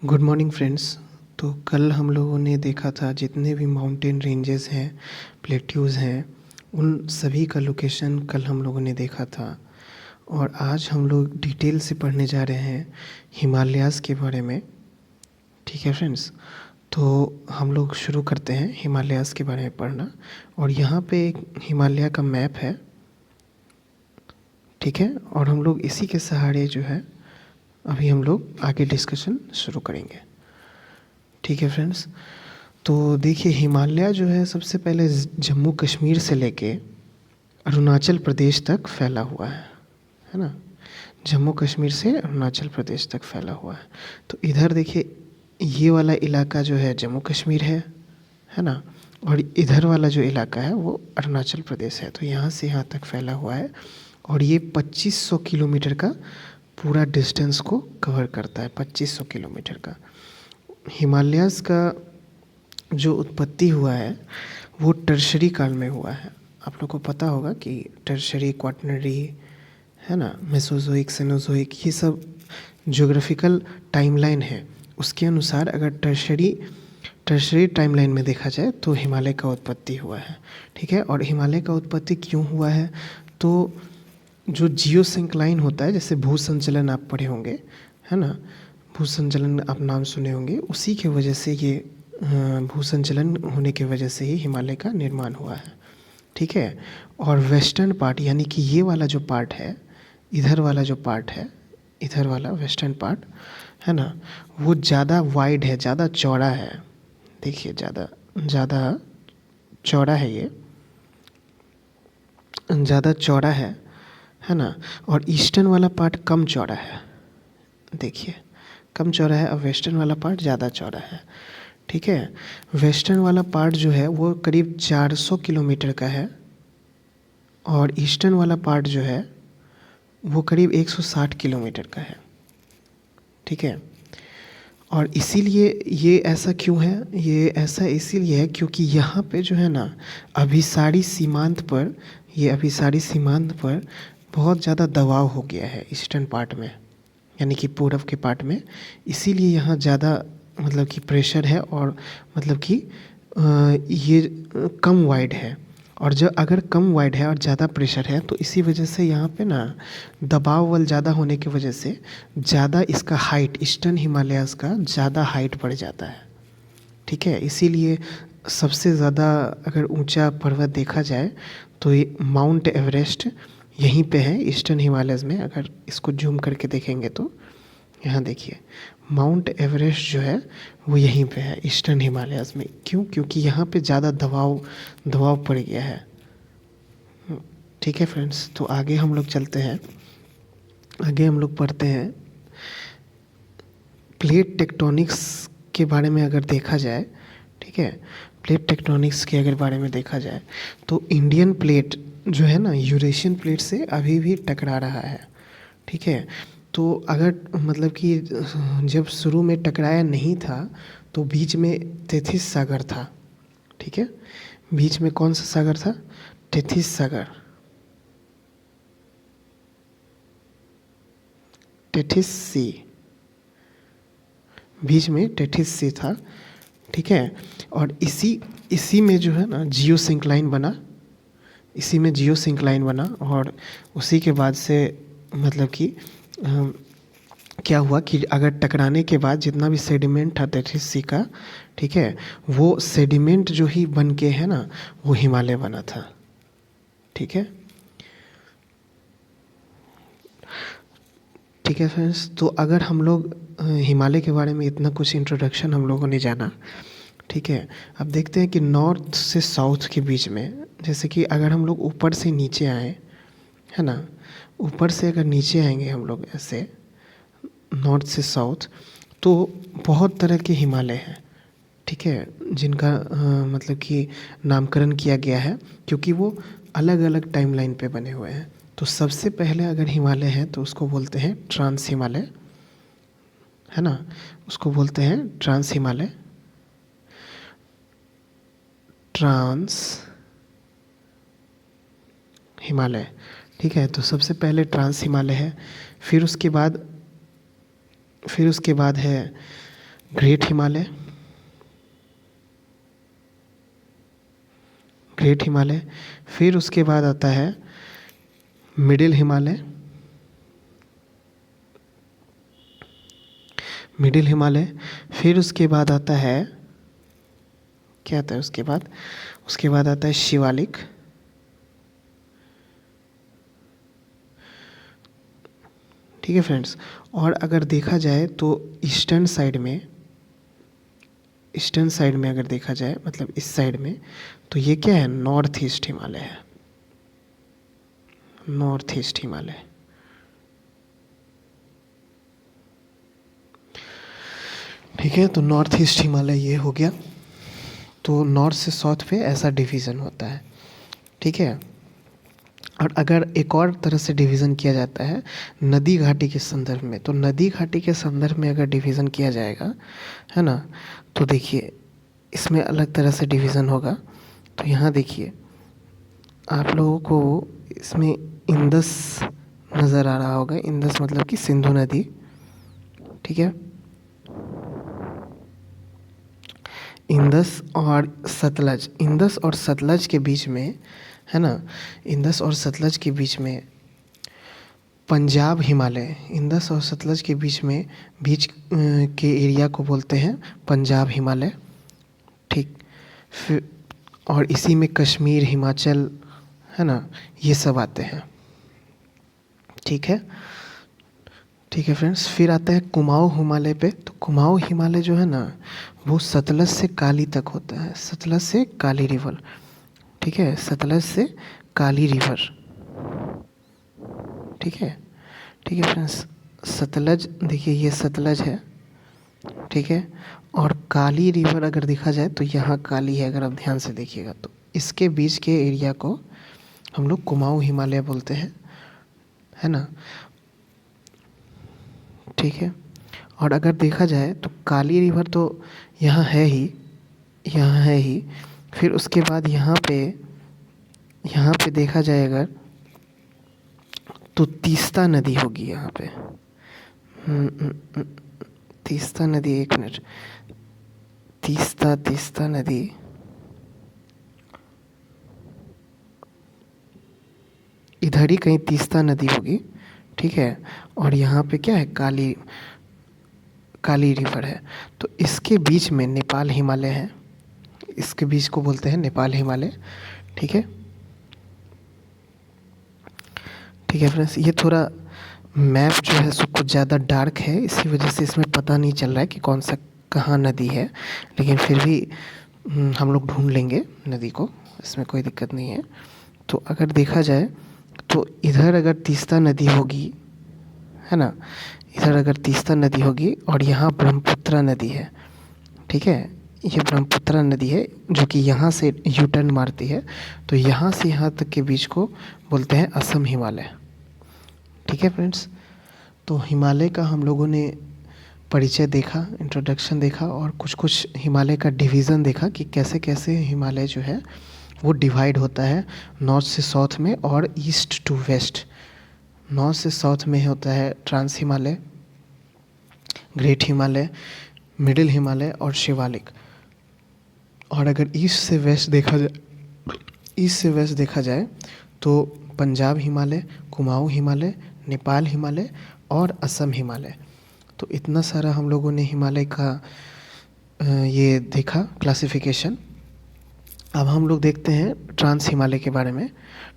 Good morning friends. तो कल हम लोगों ने देखा था जितने भी माउंटेन रेंजेस हैं, प्लेट्यूज़ हैं, उन सभी का लोकेशन कल हम लोगों ने देखा था। और आज हम लोग डिटेल से पढ़ने जा रहे हैं हिमालयाज़ के बारे में। ठीक है फ्रेंड्स, तो हम लोग शुरू करते हैं हिमालयाज़ के बारे में पढ़ना। और यहाँ पे एक हिमालय का मैप है, ठीक है। और हम लोग इसी के सहारे जो है अभी हम लोग आगे डिस्कशन शुरू करेंगे। ठीक है फ्रेंड्स, तो देखिए हिमालय जो है सबसे पहले जम्मू कश्मीर से लेके अरुणाचल प्रदेश तक फैला हुआ है ना। जम्मू कश्मीर से अरुणाचल प्रदेश तक फैला हुआ है। तो इधर देखिए ये वाला इलाका जो है जम्मू कश्मीर है ना। और इधर वाला जो इलाका है वो अरुणाचल प्रदेश है। तो यहाँ से यहाँ तक फैला हुआ है और ये 2500 किलोमीटर का पूरा डिस्टेंस को कवर करता है। 2500 किलोमीटर का हिमालयाज़ का जो उत्पत्ति हुआ है वो टर्शरी काल में हुआ है। आप लोग को पता होगा कि टर्शरी, क्वाटरनरी, है ना, मेसोजोइक, सेनोजोइक, ये सब ज्योग्राफिकल टाइमलाइन है। उसके अनुसार अगर टर्शरी टाइमलाइन में देखा जाए तो हिमालय का उत्पत्ति हुआ है। ठीक है। और हिमालय का उत्पत्ति क्यों हुआ है? तो जो जियोसिंक्लाइन होता है, जैसे भूसंचलन आप पढ़े होंगे, है ना, भूसंचलन आप नाम सुने होंगे, उसी के वजह से ये भूसंचलन होने की वजह से ही हिमालय का निर्माण हुआ है। ठीक है। और वेस्टर्न पार्ट यानी कि ये वाला जो पार्ट है, इधर वाला जो पार्ट है, इधर वाला वेस्टर्न पार्ट है ना, वो ज़्यादा वाइड है, ज़्यादा चौड़ा है। देखिए ज़्यादा चौड़ा है, ये ज़्यादा चौड़ा है ना। और ईस्टर्न वाला पार्ट कम चौड़ा है। देखिए कम चौड़ा है और वेस्टर्न वाला पार्ट ज़्यादा चौड़ा है। ठीक है। वेस्टर्न वाला पार्ट जो है वो करीब 400 किलोमीटर का है और ईस्टर्न वाला पार्ट जो है वो करीब 160 किलोमीटर का है। ठीक है। और इसीलिए ये ऐसा क्यों है? ये ऐसा इसीलिए है क्योंकि यहाँ पे जो है ना अभिसारी सीमांत पर, ये अभिसारी सीमांत पर बहुत ज़्यादा दबाव हो गया है ईस्टर्न पार्ट में, यानी कि पूरब के पार्ट में। इसीलिए यहाँ ज़्यादा मतलब कि प्रेशर है और मतलब कि ये कम वाइड है। और जब अगर कम वाइड है और ज़्यादा प्रेशर है तो इसी वजह से यहाँ पे ना दबाव बल ज़्यादा होने की वजह से ज़्यादा इसका हाइट, ईस्टर्न हिमालयाज़ का ज़्यादा हाइट बढ़ जाता है। ठीक है। इसीलिए सबसे ज़्यादा अगर ऊंचा पर्वत देखा जाए तो ये माउंट एवरेस्ट यहीं पे है ईस्टर्न हिमालयज़ में। अगर इसको जूम करके देखेंगे तो यहाँ देखिए माउंट एवरेस्ट जो है वो यहीं पे है ईस्टर्न हिमालयाज़ में। क्यों? क्योंकि यहाँ पे ज़्यादा दबाव पड़ गया है। ठीक है फ्रेंड्स, तो आगे हम लोग चलते हैं। आगे हम लोग पढ़ते हैं प्लेट टेक्टोनिक्स के बारे में अगर देखा जाए। ठीक है। प्लेट टेक्टोनिक्स के अगर बारे में देखा जाए तो इंडियन प्लेट जो है ना यूरेशियन प्लेट से अभी भी टकरा रहा है। ठीक है। तो अगर मतलब कि जब शुरू में टकराया नहीं था तो बीच में तेथिस सागर था। ठीक है। बीच में कौन सा सागर था? तेथिस सागर, टेथिस सी, बीच में टेथिस सी था। ठीक है। और इसी में जो है ना जियोसिंक्लाइन बना, इसी में जियोसिंक्लाइन बना। और उसी के बाद से मतलब कि क्या हुआ कि अगर टकराने के बाद जितना भी सेडिमेंट था टेथिस सी का, ठीक है, वो सेडिमेंट जो ही बन के है ना वो हिमालय बना था। ठीक है। ठीक है फ्रेंड्स, तो अगर हम लोग हिमालय के बारे में इतना कुछ इंट्रोडक्शन हम लोगों ने जाना, ठीक है। अब देखते हैं कि नॉर्थ से साउथ के बीच में, जैसे कि अगर हम लोग ऊपर से नीचे आए, है ना, ऊपर से अगर नीचे आएंगे हम लोग ऐसे नॉर्थ से साउथ, तो बहुत तरह के हिमालय हैं। ठीक है। जिनका मतलब कि नामकरण किया गया है क्योंकि वो अलग अलग टाइमलाइन पे बने हुए हैं। तो सबसे पहले अगर हिमालय है तो उसको बोलते हैं ट्रांस हिमालय, है ना, उसको बोलते हैं ट्रांस हिमालय, ट्रांस हिमालय। ठीक है। तो सबसे पहले ट्रांस हिमालय है, फिर उसके बाद है ग्रेट हिमालय, ग्रेट हिमालय। फिर उसके बाद आता है मिडिल हिमालय, मिडिल हिमालय। फिर उसके बाद आता है, क्या आता है उसके बाद? उसके बाद आता है शिवालिक, ठीक है फ्रेंड्स। और अगर देखा जाए तो ईस्टर्न साइड में, ईस्टर्न साइड में अगर देखा जाए मतलब इस साइड में, तो ये क्या है? नॉर्थ ईस्ट हिमालय है, नॉर्थ ईस्ट हिमालय, ठीक है। तो नॉर्थ ईस्ट हिमालय ये हो गया। तो नॉर्थ से साउथ पे ऐसा डिवीज़न होता है, ठीक है। और अगर एक और तरह से डिवीज़न किया जाता है नदी घाटी के संदर्भ में, तो नदी घाटी के संदर्भ में अगर डिवीज़न किया जाएगा, है ना, तो देखिए इसमें अलग तरह से डिवीज़न होगा। तो यहाँ देखिए आप लोगों को इसमें इंदस नज़र आ रहा होगा, इंदस मतलब कि सिंधु नदी, ठीक है। इंदस और सतलज, इंदस और सतलज के बीच में, है ना, इंदस और सतलज के बीच में पंजाब हिमालय, इंदस और सतलज के बीच में, बीच के एरिया को बोलते हैं पंजाब हिमालय, ठीक। फिर और इसी में कश्मीर, हिमाचल, है ना, ये सब आते हैं, ठीक है, ठीक है फ्रेंड्स। फिर आता है कुमाऊँ हिमालय पे। तो कुमाऊँ हिमालय जो है ना, वो सतलज से काली तक होता है, सतलज से काली रिवर, ठीक है, सतलज से काली रिवर, ठीक है, ठीक है फ्रेंड्स। सतलज देखिए ये सतलज है, ठीक है। और काली रिवर अगर देखा जाए तो यहाँ काली है, अगर आप ध्यान से देखिएगा तो इसके बीच के एरिया को हम लोग कुमाऊँ हिमालय बोलते हैं, है ना, ठीक है। और अगर देखा जाए तो काली रिवर तो यहाँ है ही, यहाँ है ही। फिर उसके बाद यहाँ पे देखा जाए अगर, तो तीस्ता नदी होगी यहाँ पे। तीस्ता नदी, एक मिनट, तीस्ता नदी, इधर ही कहीं तीस्ता नदी होगी, ठीक है। और यहाँ पे क्या है? काली रिवर है। तो इसके बीच में नेपाल हिमालय है, इसके बीच को बोलते हैं नेपाल हिमालय, ठीक है, ठीक है फ्रेंड्स। ये थोड़ा मैप जो है सो कुछ ज़्यादा डार्क है, इसी वजह से इसमें पता नहीं चल रहा है कि कौन सा कहाँ नदी है, लेकिन फिर भी हम लोग ढूंढ लेंगे नदी को, इसमें कोई दिक्कत नहीं है। तो अगर देखा जाए तो इधर अगर तीस्ता नदी होगी, है ना, इधर अगर तीस्ता नदी होगी और यहाँ ब्रह्मपुत्रा नदी है, ठीक है, ये ब्रह्मपुत्रा नदी है जो कि यहाँ से यू टर्न मारती है, तो यहाँ से यहाँ तक के बीच को बोलते हैं असम हिमालय, ठीक है फ्रेंड्स। तो हिमालय का हम लोगों ने परिचय देखा, इंट्रोडक्शन देखा, और कुछ कुछ हिमालय का डिवीज़न देखा कि कैसे कैसे हिमालय जो है वो डिवाइड होता है नॉर्थ से साउथ में और ईस्ट टू वेस्ट। नॉर्थ से साउथ में होता है trans Himalaya, great Himalaya, middle Himalaya और शिवालिक। और अगर ईस्ट से वेस्ट देखा जाए तो पंजाब हिमालय, कुमाऊँ हिमालय, नेपाल हिमालय और असम हिमालय। तो इतना सारा हम लोगों ने हिमालय का ये देखा क्लासिफिकेशन। अब हम लोग देखते हैं ट्रांस हिमालय के बारे में।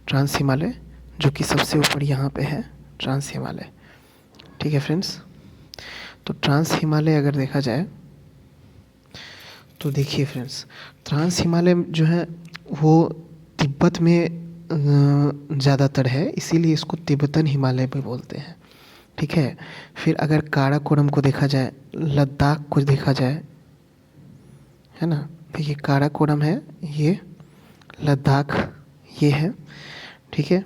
ट्रांस हिमालय जो कि सबसे ऊपर यहाँ पे है, ट्रांस हिमालय, ठीक है फ्रेंड्स। तो ट्रांस हिमालय अगर देखा जाए तो देखिए फ्रेंड्स, ट्रांस हिमालय जो है वो तिब्बत में ज़्यादातर है, इसीलिए इसको तिब्बतन हिमालय भी बोलते हैं, ठीक है। फिर अगर काराकोरम को देखा जाए, लद्दाख को देखा जाए, है ना, देखिए काराकोरम है, ये लद्दाख ये है, ठीक है,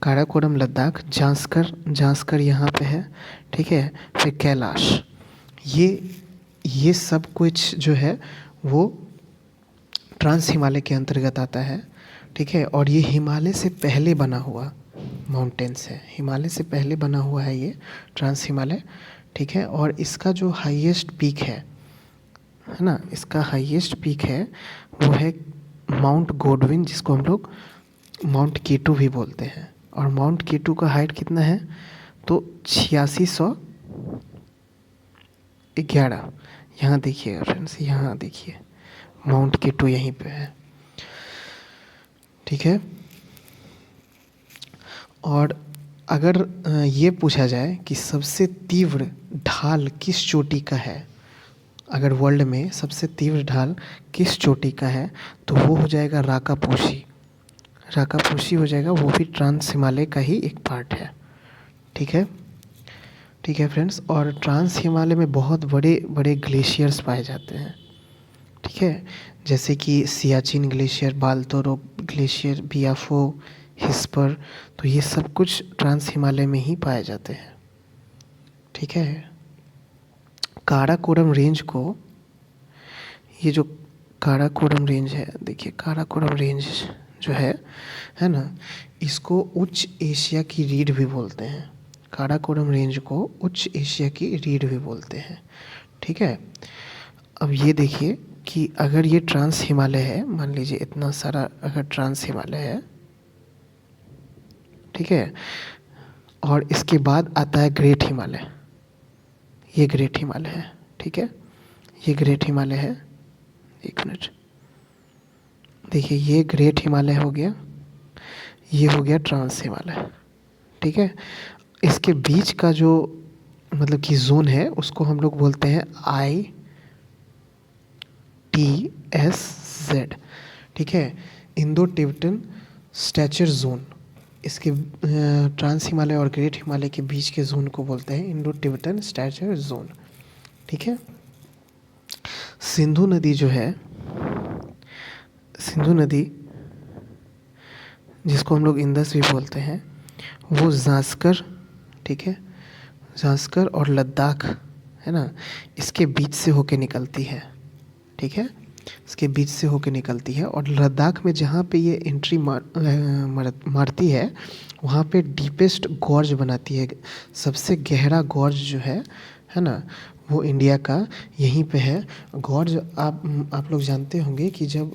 काराकोरम लद्दाख। जांस्कर यहाँ पे है, ठीक है। फिर कैलाश, ये सब कुछ जो है वो ट्रांस हिमालय के अंतर्गत आता है, ठीक है। और ये हिमालय से पहले बना हुआ माउंटेन्स है, हिमालय से पहले बना हुआ है ये ट्रांस हिमालय, ठीक है। और इसका जो हाईएस्ट पीक है है ना, इसका हाईएस्ट पीक है वो है माउंट गोडविन, जिसको हम लोग माउंट केटू भी बोलते हैं। और माउंट केटू का हाइट कितना है, तो 8611। यहाँ देखिएगा फ्रेंड्स, यहाँ देखिए माउंट केटू यहीं पे है, ठीक है। और अगर ये पूछा जाए कि सबसे तीव्र ढाल किस चोटी का है, अगर वर्ल्ड में सबसे तीव्र ढाल किस चोटी का है, तो वो हो जाएगा राकापोशी। राकापोशी हो जाएगा, वो भी ट्रांस हिमालय का ही एक पार्ट है, ठीक है। ठीक है फ्रेंड्स, और ट्रांस हिमालय में बहुत बड़े बड़े ग्लेशियर्स पाए जाते हैं, ठीक है, जैसे कि सियाचिन ग्लेशियर, बाल्तोरो ग्लेशियर, बियाफो, हिस्पर, तो ये सब कुछ ट्रांस हिमालय में ही पाए जाते हैं, ठीक है। काराकोरम रेंज को, ये जो काराकोरम रेंज है, देखिए काराकोरम रेंज जो है ना, इसको उच्च एशिया की रीढ़ भी बोलते हैं। काराकोरम रेंज को उच्च एशिया की रीढ़ भी बोलते हैं, ठीक है। अब ये देखिए कि अगर ये ट्रांस हिमालय है, मान लीजिए इतना सारा अगर ट्रांस हिमालय है, ठीक है, और इसके बाद आता है ग्रेट हिमालय, ये ग्रेट हिमालय है, ठीक है, ये ग्रेट हिमालय है। एक मिनट, देखिए ये ग्रेट हिमालय हो गया, ये हो गया ट्रांस हिमालय, ठीक है। इसके बीच का जो मतलब कि जोन है, उसको हम लोग बोलते हैं ITSZ, ठीक है, इंडो टिबेटन स्टैचर जोन। इसके ट्रांस हिमालय और ग्रेट हिमालय के बीच के जोन को बोलते हैं इंडो टिबेटन स्टैचर जोन, ठीक है। सिंधु नदी जो है, सिंधु नदी जिसको हम लोग इंदस भी बोलते हैं, वो ज़ास्कर, ठीक है, ज़ास्कर और लद्दाख, है ना, इसके बीच से होके निकलती है, ठीक है, इसके बीच से होके निकलती है। और लद्दाख में जहाँ पे ये एंट्री मारती है, वहाँ पे डीपेस्ट गॉर्ज बनाती है, सबसे गहरा गॉर्ज जो है ना, वो इंडिया का यहीं पे है। गॉर्ज आप लोग जानते होंगे कि जब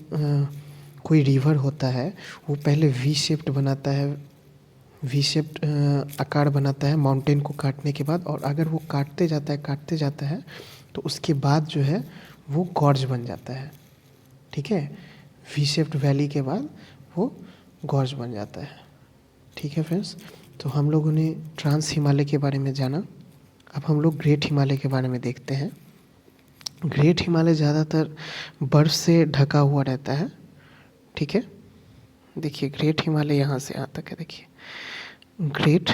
कोई रिवर होता है, वो पहले वी शेप्ड बनाता है, वी शेप्ड आकार बनाता है माउंटेन को काटने के बाद, और अगर वो काटते जाता है तो उसके बाद जो है वो गॉर्ज बन जाता है, ठीक है, वी शेप्ड वैली के बाद वो गॉर्ज बन जाता है, ठीक है फ्रेंड्स। तो हम लोगों ने ट्रांस हिमालय के बारे में जाना, अब हम लोग ग्रेट हिमालय के बारे में देखते हैं। ग्रेट हिमालय ज़्यादातर बर्फ़ से ढका हुआ रहता है, ठीक है। देखिए ग्रेट हिमालय यहाँ से यहाँ तक है, देखिए ग्रेट,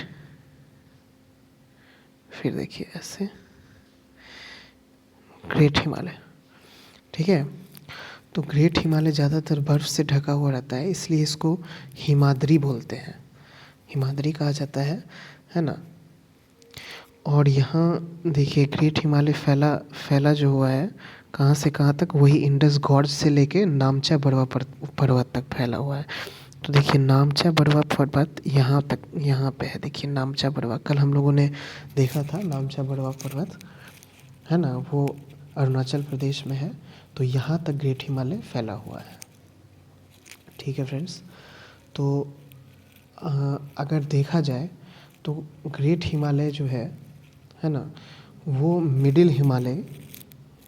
फिर देखिए ऐसे ग्रेट हिमालय, ठीक है। तो ग्रेट हिमालय ज़्यादातर बर्फ़ से ढका हुआ रहता है, इसलिए इसको हिमाद्री बोलते हैं, हिमाद्री कहा जाता है ना। और यहाँ देखिए ग्रेट हिमालय फैला जो हुआ है कहाँ से कहाँ तक, वही इंडस गॉर्ज से लेके नामचा बरवा पर्वत तक फैला हुआ है। तो देखिए नामचा बरवा पर्वत यहाँ तक, यहाँ पे है, देखिए नामचा बरवा, कल हम लोगों ने देखा था नामचा बरवा पर्वत, है ना, वो अरुणाचल प्रदेश में है। तो यहाँ तक ग्रेट हिमालय फैला हुआ है, ठीक है फ्रेंड्स। तो अगर देखा जाए तो ग्रेट हिमालय जो है ना, वो मिडिल हिमालय,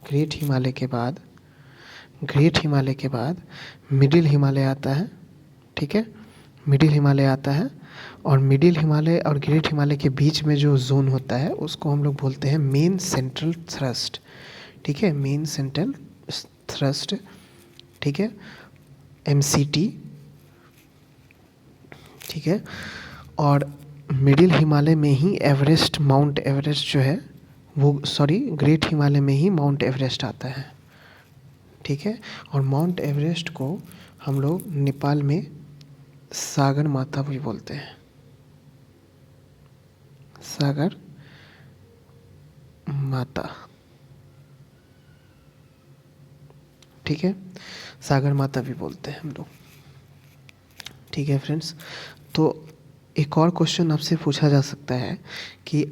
ग्रेट हिमालय के बाद मिडिल हिमालय आता है, ठीक है, मिडिल हिमालय आता है। और मिडिल हिमालय और ग्रेट हिमालय के बीच में जो जोन होता है, उसको हम लोग बोलते हैं मेन सेंट्रल थ्रस्ट, ठीक है, मेन सेंट्रल थ्रस्ट, ठीक है, MCT, ठीक है। और मिडिल हिमालय में ही एवरेस्ट, माउंट एवरेस्ट जो है वो, सॉरी, ग्रेट हिमालय में ही माउंट एवरेस्ट आता है, ठीक है। और माउंट एवरेस्ट को हम लोग नेपाल में सागर माता भी बोलते हैं, सागर माता, ठीक है, सागर माता भी बोलते हैं हम लोग, ठीक है फ्रेंड्स। तो एक और क्वेश्चन आपसे पूछा जा सकता है कि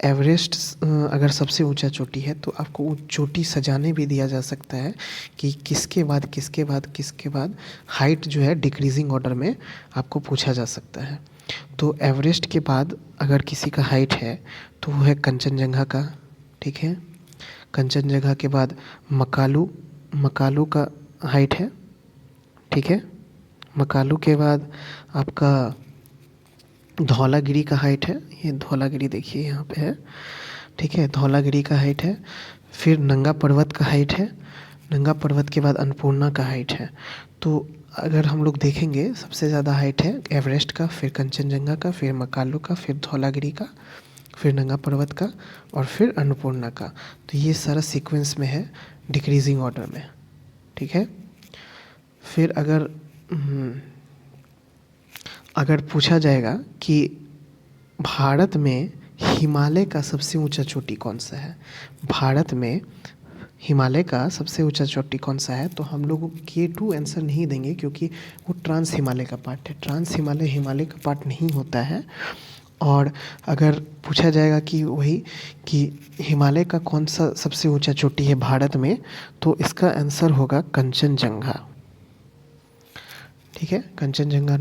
एवरेस्ट अगर सबसे ऊंचा चोटी है तो आपको वो चोटी सजाने भी दिया जा सकता है कि किसके बाद किसके बाद किसके बाद हाइट जो है डिक्रीजिंग ऑर्डर में आपको पूछा जा सकता है। तो एवरेस्ट के बाद अगर किसी का हाइट है तो वो है कंचनजंगा का, ठीक है। कंचनजंगा के बाद मकालू, मकालू का हाइट है, ठीक है। मकालू के बाद आपका धौलागिरी का हाइट है, ये धौलागिरी देखिए यहाँ पे है, ठीक है। धौलागिरी का हाइट है। फिर नंगा पर्वत का हाइट है। नंगा पर्वत के बाद अन्नपूर्णा का हाइट है। तो अगर हम लोग देखेंगे सबसे ज़्यादा हाइट है एवरेस्ट का, फिर कंचनजंगा का, फिर मकालू का, फिर धौलागिरी का, फिर नंगा पर्वत का और फिर अन्नपूर्णा का। तो ये सारा सीक्वेंस में है डिक्रीजिंग ऑर्डर में, ठीक है। फिर अगर पूछा जाएगा कि भारत में हिमालय का सबसे ऊंचा चोटी कौन सा है, भारत में हिमालय का सबसे ऊंचा चोटी कौन सा है, तो हम लोग K2 आंसर नहीं देंगे क्योंकि वो ट्रांस हिमालय का पार्ट है। ट्रांस हिमालय हिमालय का पार्ट नहीं होता है। और अगर पूछा जाएगा कि वही कि हिमालय का कौन सा सबसे ऊंचा चोटी है भारत में, तो इसका आंसर होगा कंचनजंगा, ठीक है। कंचनजंगा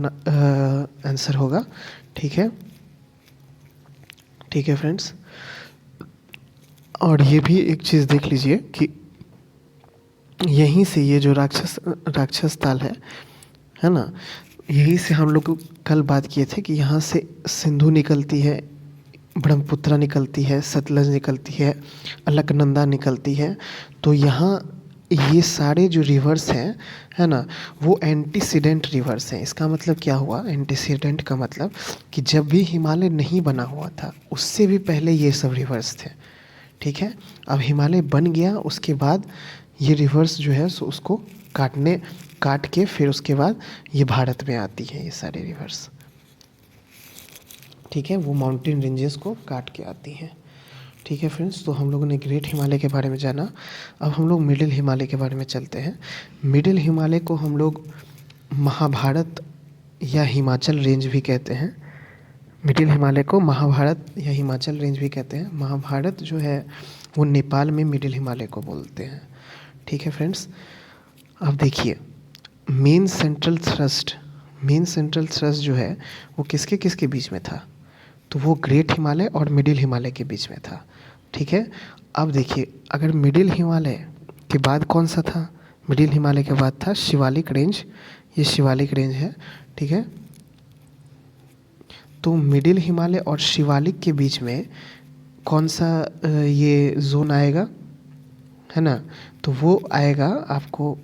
आंसर होगा, ठीक है, ठीक है फ्रेंड्स। और ये भी एक चीज़ देख लीजिए कि यहीं से ये जो राक्षस ताल है ना, यहीं से हम लोग कल बात किए थे कि यहाँ से सिंधु निकलती है, ब्रह्मपुत्रा निकलती है, सतलज निकलती है, अलकनंदा निकलती है। तो यहाँ ये सारे जो रिवर्स हैं, है ना, वो एंटीसीडेंट रिवर्स हैं। इसका मतलब क्या हुआ, एंटीसीडेंट का मतलब कि जब भी हिमालय नहीं बना हुआ था उससे भी पहले ये सब रिवर्स थे, ठीक है। अब हिमालय बन गया, उसके बाद ये रिवर्स जो है सो उसको काट के फिर उसके बाद ये भारत में आती है, ये सारे रिवर्स, ठीक है। वो माउंटेन रेंजेस को काट के आती हैं, ठीक है फ्रेंड्स। तो हम लोगों ने ग्रेट हिमालय के बारे में जाना। अब हम लोग मिडिल हिमालय के बारे में चलते हैं। मिडिल हिमालय को हम लोग महाभारत या हिमाचल रेंज भी कहते हैं। मिडिल हिमालय को महाभारत या हिमाचल रेंज भी कहते हैं। महाभारत जो है वो नेपाल में मिडिल हिमालय को बोलते हैं, ठीक है फ्रेंड्स। अब देखिए मेन सेंट्रल थ्रस्ट जो है वो किसके किसके बीच में था, तो वो ग्रेट हिमालय और मिडिल हिमालय के बीच में था, ठीक है। अब देखिए अगर मिडिल हिमालय के बाद कौन सा था, मिडिल हिमालय के बाद था शिवालिक रेंज, ये शिवालिक रेंज है, ठीक है। तो मिडिल हिमालय और शिवालिक के बीच में कौन सा ये जोन आएगा, है ना, तो वो आएगा आपको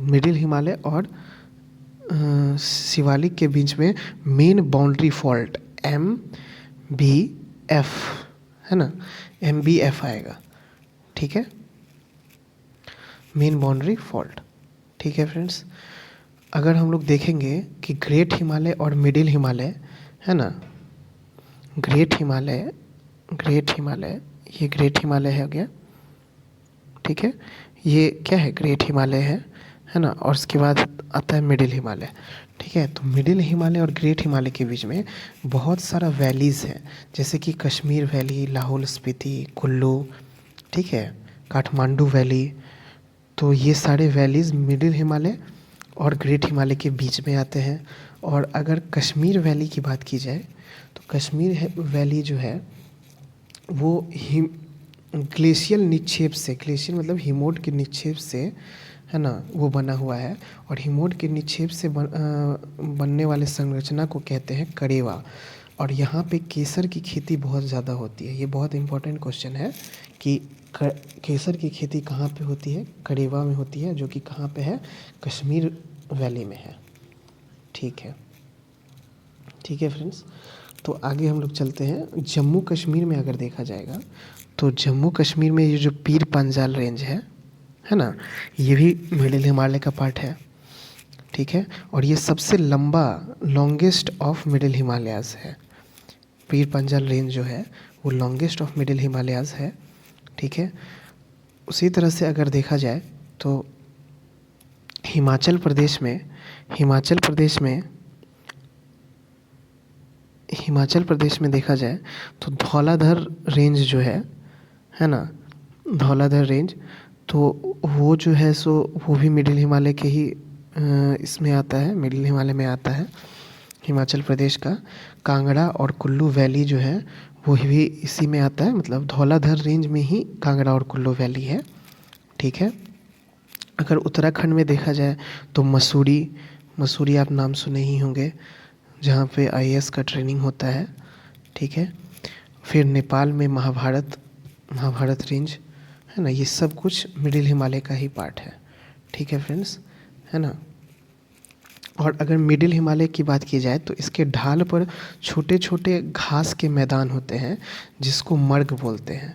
मिडिल हिमालय और शिवालिक के बीच में मेन बाउंड्री फॉल्ट MBF, है ना, MBF आएगा, ठीक है, मेन बाउंड्री फॉल्ट, ठीक है फ्रेंड्स। अगर हम लोग देखेंगे कि ग्रेट हिमालय और मिडिल हिमालय, है ना, ग्रेट हिमालय, ये ग्रेट हिमालय है हो गया, ठीक है। ये क्या है, ग्रेट हिमालय है ना, और उसके बाद आता है मिडिल हिमालय, ठीक है। तो मिडिल हिमालय और ग्रेट हिमालय के बीच में बहुत सारा वैलीज़ हैं, जैसे कि कश्मीर वैली, लाहौल स्पीति, कुल्लू, ठीक है, काठमांडू वैली। तो ये सारे वैलीज़ मिडिल हिमालय और ग्रेट हिमालय के बीच में आते हैं। और अगर कश्मीर वैली की बात की जाए तो कश्मीर वैली जो है वो ग्लेशियल निक्षेप से, ग्लेशियल मतलब हिमोड के निक्षेप से, है ना, वो बना हुआ है। और हिमोड के निक्षेप से बनने वाले संरचना को कहते हैं करेवा। और यहाँ पे केसर की खेती बहुत ज़्यादा होती है। ये बहुत इंपॉर्टेंट क्वेश्चन है कि केसर की खेती कहाँ पे होती है, करेवा में होती है, जो कि कहाँ पे है, कश्मीर वैली में है, ठीक है, ठीक है फ्रेंड्स। तो आगे हम लोग चलते हैं। जम्मू कश्मीर में अगर देखा जाएगा तो जम्मू कश्मीर में ये जो पीर पांजाल रेंज है ना, ये भी मिडिल हिमालय का पार्ट है, ठीक है। और ये सबसे लंबा, लॉन्गेस्ट ऑफ मिडिल हिमालयाज़ है। पीर पांजाल रेंज जो है वो लॉन्गेस्ट ऑफ मिडिल हिमालयाज़ है, ठीक है। उसी तरह से अगर देखा जाए तो हिमाचल प्रदेश में हिमाचल प्रदेश में देखा जाए तो धौलाधर रेंज जो है ना, धौलाधर रेंज, तो वो जो है सो वो भी मिडिल हिमालय के ही इसमें आता है, मिडिल हिमालय में आता है हिमाचल प्रदेश का। कांगड़ा और कुल्लू वैली जो है वो भी इसी में आता है, मतलब धौलाधर रेंज में ही कांगड़ा और कुल्लू वैली है। ठीक है। अगर उत्तराखंड में देखा जाए तो मसूरी, मसूरी आप नाम सुने ही होंगे, जहाँ पे आईएएस का ट्रेनिंग होता है। ठीक है। फिर नेपाल में महाभारत, महाभारत रेंज है ना, ये सब कुछ मिडिल हिमालय का ही पार्ट है। ठीक है फ्रेंड्स, है ना। और अगर मिडिल हिमालय की बात की जाए तो इसके ढाल पर छोटे छोटे घास के मैदान होते हैं जिसको मर्ग बोलते हैं।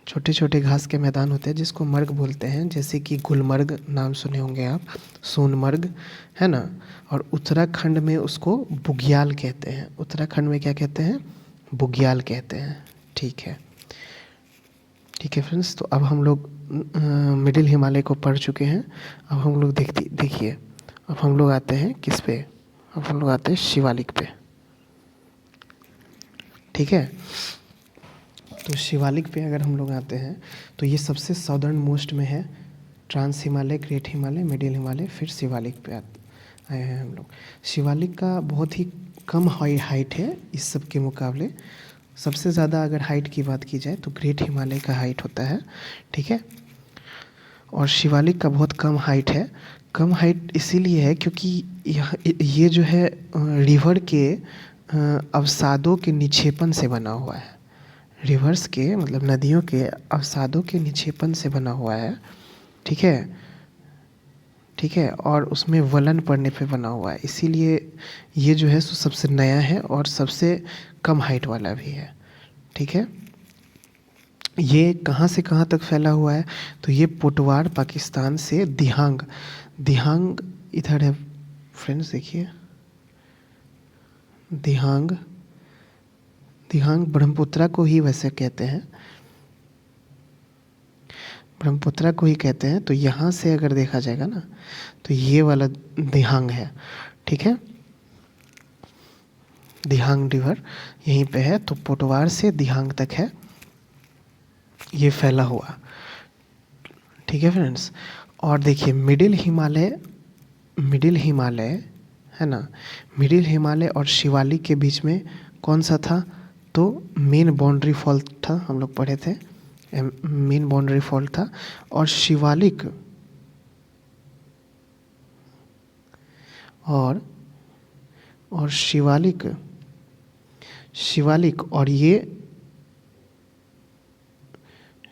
छोटे छोटे घास के मैदान होते हैं जिसको मर्ग बोलते हैं, जैसे कि गुलमर्ग नाम सुने होंगे आप, सोनमर्ग, है ना। और उत्तराखंड में उसको बुग्याल कहते हैं। उत्तराखंड में क्या कहते हैं? बुग्याल कहते हैं। ठीक है। ठीक है फ्रेंड्स, तो अब हम लोग मिडिल हिमालय को पढ़ चुके हैं। अब हम लोग देखिए, अब हम लोग आते हैं किस पे? अब हम लोग आते हैं शिवालिक पे। ठीक है। तो शिवालिक पे अगर हम लोग आते हैं तो ये सबसे साउदर्न मोस्ट में है। Trans Himalaya, great Himalaya, middle Himalaya, फिर शिवालिक पे आए हैं हम लोग। शिवालिक का बहुत ही कम हाइट है इस सब के मुकाबले। सबसे ज़्यादा अगर हाइट की बात की जाए तो ग्रेट हिमालय का हाइट होता है। ठीक है। और शिवालिक का बहुत कम हाइट है। कम हाइट इसीलिए है क्योंकि ये जो है रिवर के अवसादों के निक्षेपण से बना हुआ है। रिवर्स के मतलब नदियों के अवसादों के निक्षेपण से बना हुआ है। ठीक है। ठीक है। और उसमें वलन पड़ने पे बना हुआ है, इसीलिए ये जो है सो सबसे नया है और सबसे कम हाइट वाला भी है। ठीक है। ये कहाँ से कहाँ तक फैला हुआ है? तो ये पोटवार पाकिस्तान से दिहांग, दिहांग इधर है फ्रेंड्स, देखिए दिहांग, दिहांग ब्रह्मपुत्रा को ही वैसे कहते हैं, ब्रह्मपुत्रा को ही कहते हैं। तो यहाँ से अगर देखा जाएगा ना तो ये वाला दिहांग है। ठीक है। दिहांग रिवर यहीं पे है, तो पोटवार से दिहांग तक है ये फैला हुआ। ठीक है फ्रेंड्स। और देखिए मिडिल हिमालय, मिडिल हिमालय है ना, मिडिल हिमालय और शिवालिक के बीच में कौन सा था? तो मेन बाउंड्री फॉल्ट था, हम लोग पढ़े थे, मेन बाउंड्री फॉल्ट था। और शिवालिक और शिवालिक, शिवालिक और ये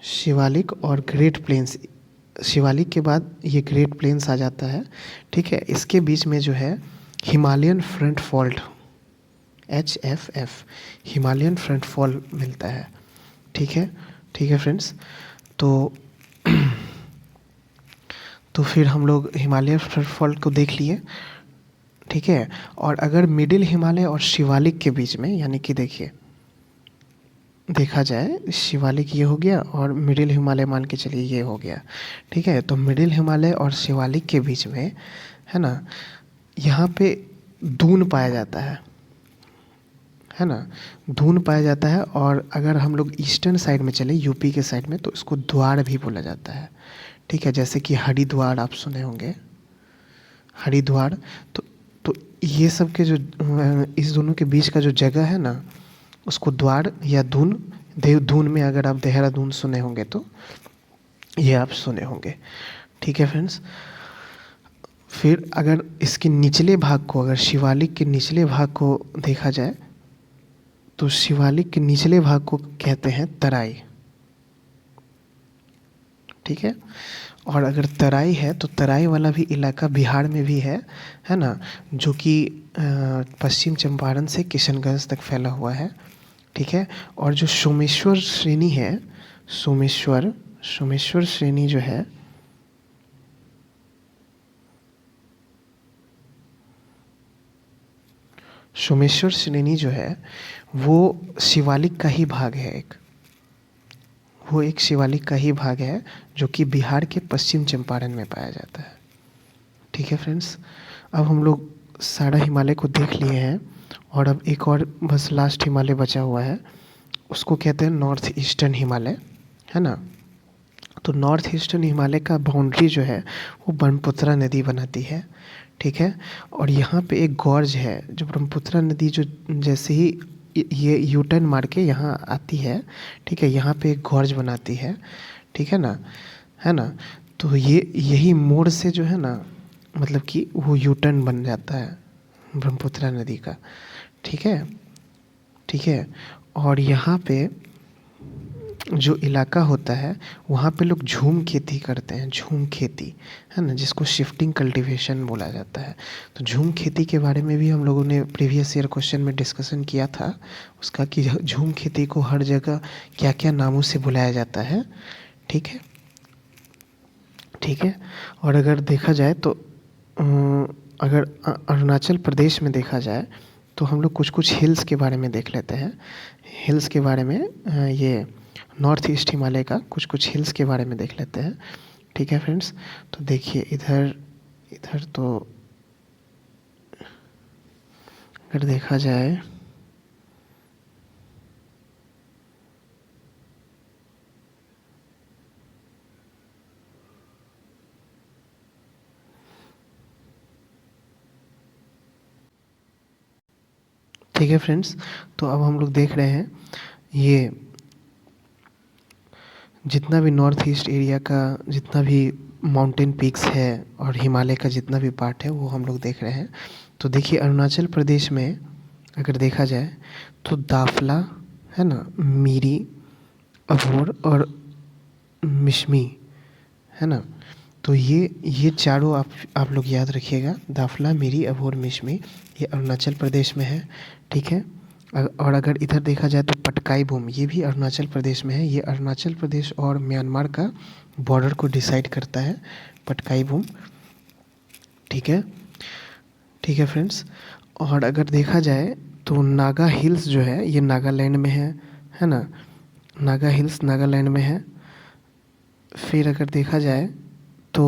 शिवालिक और ग्रेट प्लेन्स, शिवालिक के बाद ये ग्रेट प्लेन्स आ जाता है। ठीक है। इसके बीच में जो है Himalayan front fault, HFF, Himalayan front fall मिलता है। ठीक है। ठीक है फ्रेंड्स। तो तो फिर हम लोग हिमालयन फ्रंट फॉल को देख लिए। ठीक है। और अगर मिडिल हिमालय और शिवालिक के बीच में, यानी कि देखिए देखा जाए शिवालिक ये हो गया और मिडिल हिमालय मान के चलिए ये हो गया। ठीक है। तो मिडिल हिमालय और शिवालिक के बीच में है ना, यहाँ पे दून पाया जाता है ना, दून पाया जाता है। और अगर हम लोग ईस्टर्न साइड में चले, यूपी के साइड में, तो इसको द्वार भी बोला जाता है। ठीक है। जैसे कि हरिद्वार आप सुने होंगे, हरिद्वार। तो ये सब के जो इस दोनों के बीच का जो जगह है ना, उसको द्वार या दून, दून में अगर आप देहरादून सुने होंगे तो ये आप सुने होंगे। ठीक है फ्रेंड्स। फिर अगर इसके निचले भाग को, अगर शिवालिक के निचले भाग को देखा जाए तो शिवालिक के निचले भाग को कहते हैं तराई। ठीक है। और अगर तराई है तो तराई वाला भी इलाका बिहार में भी है ना, जो कि पश्चिम चंपारण से किशनगंज तक फैला हुआ है। ठीक है। और जो सोमेश्वर श्रेणी है, सोमेश्वर श्रेणी जो है, सोमेश्वर श्रेणी जो है वो शिवालिक का ही भाग है, एक वो एक शिवालिक का ही भाग है जो कि बिहार के पश्चिम चंपारण में पाया जाता है। ठीक है फ्रेंड्स। अब हम लोग सारा हिमालय को देख लिए हैं। और अब एक और बस लास्ट हिमालय बचा हुआ है, उसको कहते हैं नॉर्थ ईस्टर्न हिमालय, है ना। तो नॉर्थ ईस्टर्न हिमालय का बाउंड्री जो है वो ब्रह्मपुत्रा नदी बनाती है, ठीक है। और यहाँ पे एक गॉर्ज है जो ब्रह्मपुत्रा नदी जो जैसे ही ये यू टर्न मार के यहाँ आती है, ठीक है, यहाँ पे एक गॉर्ज बनाती है, ठीक है ना, है ना। तो ये यही मोड़ से जो है ना, मतलब कि वो यू टर्न बन जाता है ब्रह्मपुत्रा नदी का, ठीक है, ठीक है। और यहाँ पे जो इलाका होता है वहाँ पे लोग झूम खेती करते हैं, झूम खेती, है ना, जिसको शिफ्टिंग कल्टीवेशन बोला जाता है। तो झूम खेती के बारे में भी हम लोगों ने प्रीवियस ईयर क्वेश्चन में डिस्कशन किया था उसका, कि झूम खेती को हर जगह क्या क्या नामों से बुलाया जाता है, ठीक है, ठीक है। और अगर देखा जाए तो अगर अरुणाचल प्रदेश में देखा जाए तो हम लोग कुछ कुछ हिल्स के बारे में देख लेते हैं। हिल्स के बारे में ये नॉर्थ ईस्ट हिमालय का कुछ कुछ हिल्स के बारे में देख लेते हैं, ठीक है फ्रेंड्स। तो देखिए इधर इधर तो अगर देखा जाए ठीक है फ्रेंड्स। तो अब हम लोग देख रहे हैं ये जितना भी नॉर्थ ईस्ट एरिया का जितना भी माउंटेन पीक्स है और हिमालय का जितना भी पार्ट है वो हम लोग देख रहे हैं। तो देखिए अरुणाचल प्रदेश में अगर देखा जाए तो दाफला, है ना, मीरी, अभोर और मिशमी, है ना। तो ये चारों आप लोग याद रखिएगा, दाफला, मीरी, अभोर, मिशमी, ये अरुणाचल प्रदेश में है, ठीक है। और अगर इधर देखा जाए तो पटकाई बूम, ये भी अरुणाचल प्रदेश में है। ये अरुणाचल प्रदेश और म्यांमार का बॉर्डर को डिसाइड करता है, पटकाई बूम, ठीक है, ठीक है फ्रेंड्स। और अगर देखा जाए तो नागा हिल्स जो है ये नागालैंड में है ना, नागा हिल्स नागालैंड में है। फिर अगर देखा जाए तो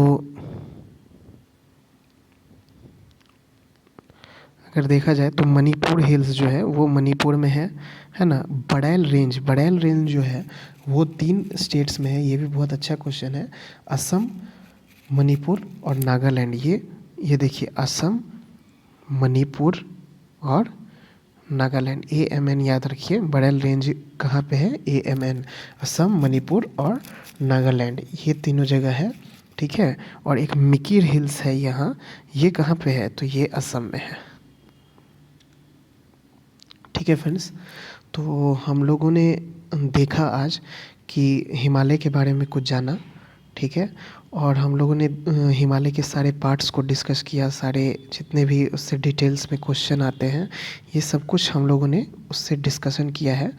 अगर देखा जाए तो मणिपुर हिल्स जो है वो मणिपुर में है ना। बड़ैल रेंज जो है वो 3 स्टेट्स में है, ये भी बहुत अच्छा क्वेश्चन है। असम, मणिपुर और नागालैंड, ये देखिए असम, मणिपुर और नागालैंड, AMN याद रखिए, बड़ैल रेंज कहाँ पे है, AMN, असम, मणिपुर और नागालैंड, ये तीनों जगह है, ठीक है। और एक मिकिर हिल्स है यहाँ, ये कहाँ पे है, तो ये असम में है, ठीक है फ्रेंड्स। तो हम लोगों ने देखा आज कि हिमालय के बारे में कुछ जाना, ठीक है। और हम लोगों ने हिमालय के सारे पार्ट्स को डिस्कस किया, सारे जितने भी उससे डिटेल्स में क्वेश्चन आते हैं ये सब कुछ हम लोगों ने उससे डिस्कशन किया है,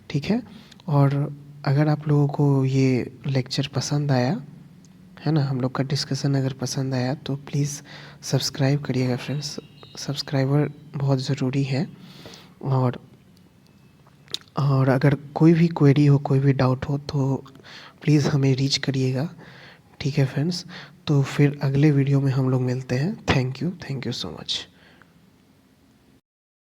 ठीक है। और अगर आप लोगों को ये लेक्चर पसंद आया, है ना, हम लोग का डिस्कशन अगर पसंद आया तो प्लीज़ सब्सक्राइब करिएगा फ्रेंड्स, सब्सक्राइबर बहुत ज़रूरी है। और अगर कोई भी क्वेरी हो, कोई भी डाउट हो तो प्लीज़ हमें रीच करिएगा, ठीक है फ्रेंड्स। तो फिर अगले वीडियो में हम लोग मिलते हैं। Thank you so much.